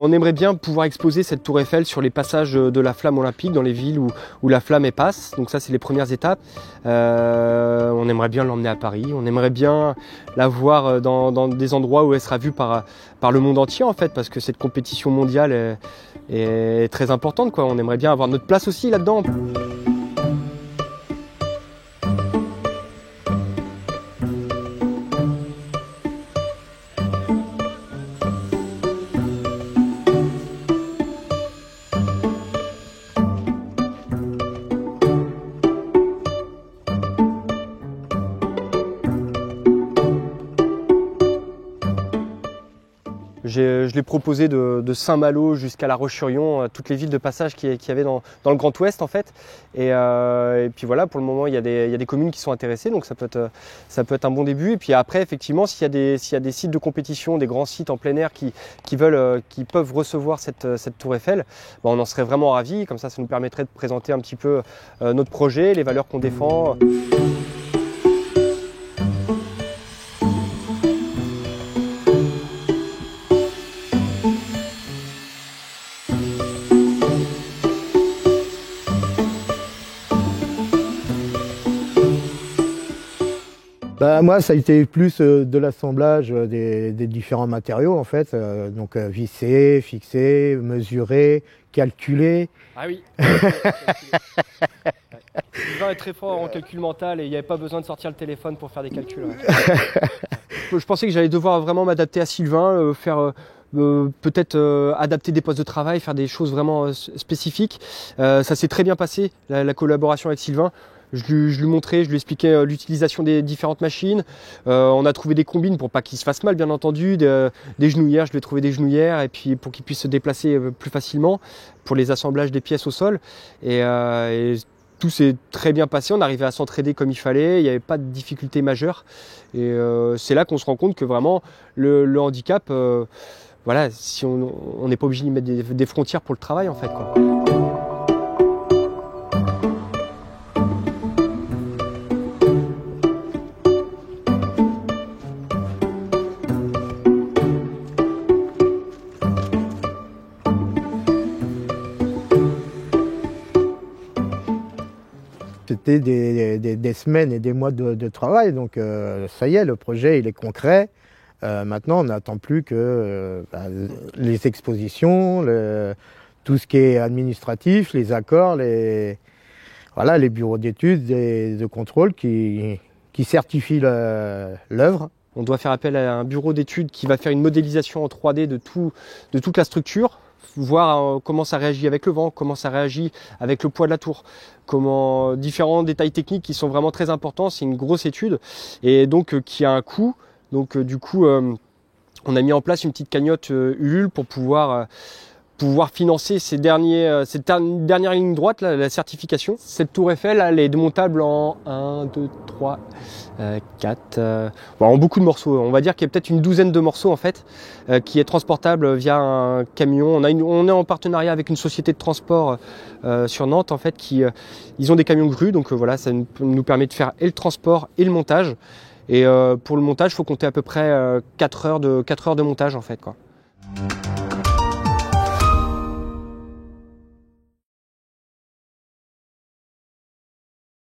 On aimerait bien pouvoir exposer cette tour Eiffel sur les passages de la flamme olympique dans les villes où la flamme passe. Donc ça, c'est les premières étapes. On aimerait bien l'emmener à Paris. On aimerait bien la voir dans des endroits où elle sera vue par le monde entier en fait, parce que cette compétition mondiale est très importante, quoi. On aimerait bien avoir notre place aussi là-dedans. Je l'ai proposé de Saint-Malo jusqu'à La Roche-sur-Yon, toutes les villes de passage qu'il y avait dans le Grand Ouest en fait. Et puis voilà, pour le moment il y a des communes qui sont intéressées, donc ça peut être un bon début. Et puis après effectivement, s'il y a des sites de compétition, des grands sites en plein air qui peuvent recevoir cette tour Eiffel, on en serait vraiment ravis. Comme ça nous permettrait de présenter un petit peu notre projet, les valeurs qu'on défend. Moi, ça a été plus de l'assemblage des différents matériaux, en fait. Donc, visser, fixer, mesurer, calculer. Ah oui. Sylvain est très fort en calcul mental et il n'y avait pas besoin de sortir le téléphone pour faire des calculs. Ouais. Je pensais que j'allais devoir vraiment m'adapter à Sylvain, faire peut-être adapter des postes de travail, faire des choses vraiment spécifiques. Ça s'est très bien passé, la collaboration avec Sylvain. Je lui montrais, je lui expliquais l'utilisation des différentes machines. On a trouvé des combines pour pas qu'il se fasse mal, bien entendu, des genouillères. Je lui ai trouvé des genouillères et puis pour qu'il puisse se déplacer plus facilement pour les assemblages des pièces au sol. Et tout s'est très bien passé. On arrivait à s'entraider comme il fallait. Il n'y avait pas de difficultés majeures. Et c'est là qu'on se rend compte que vraiment le handicap, voilà, si on n'est pas obligé d'y mettre des frontières pour le travail en fait, quoi. C'était des semaines et des mois de travail, donc ça y est, le projet il est concret. Maintenant, on n'attend plus que les expositions, tout ce qui est administratif, les accords, les bureaux d'études et de contrôle qui certifient l'œuvre. On doit faire appel à un bureau d'études qui va faire une modélisation en 3D de toute la structure, voir comment ça réagit avec le vent, comment ça réagit avec le poids de la tour, différents détails techniques qui sont vraiment très importants. C'est une grosse étude et donc qui a un coût. Donc du coup, on a mis en place une petite cagnotte Ulule pour pouvoir financer cette dernière ligne droite, là, la certification. Cette tour Eiffel, elle est démontable en 1, 2, 3, 4, en beaucoup de morceaux. On va dire qu'il y a peut-être une douzaine de morceaux en fait, qui est transportable via un camion. On est en partenariat avec une société de transport sur Nantes en fait, ils ont des camions grues, donc voilà, ça nous permet de faire et le transport et le montage. Et pour le montage, il faut compter à peu près 4 heures de montage en fait, quoi.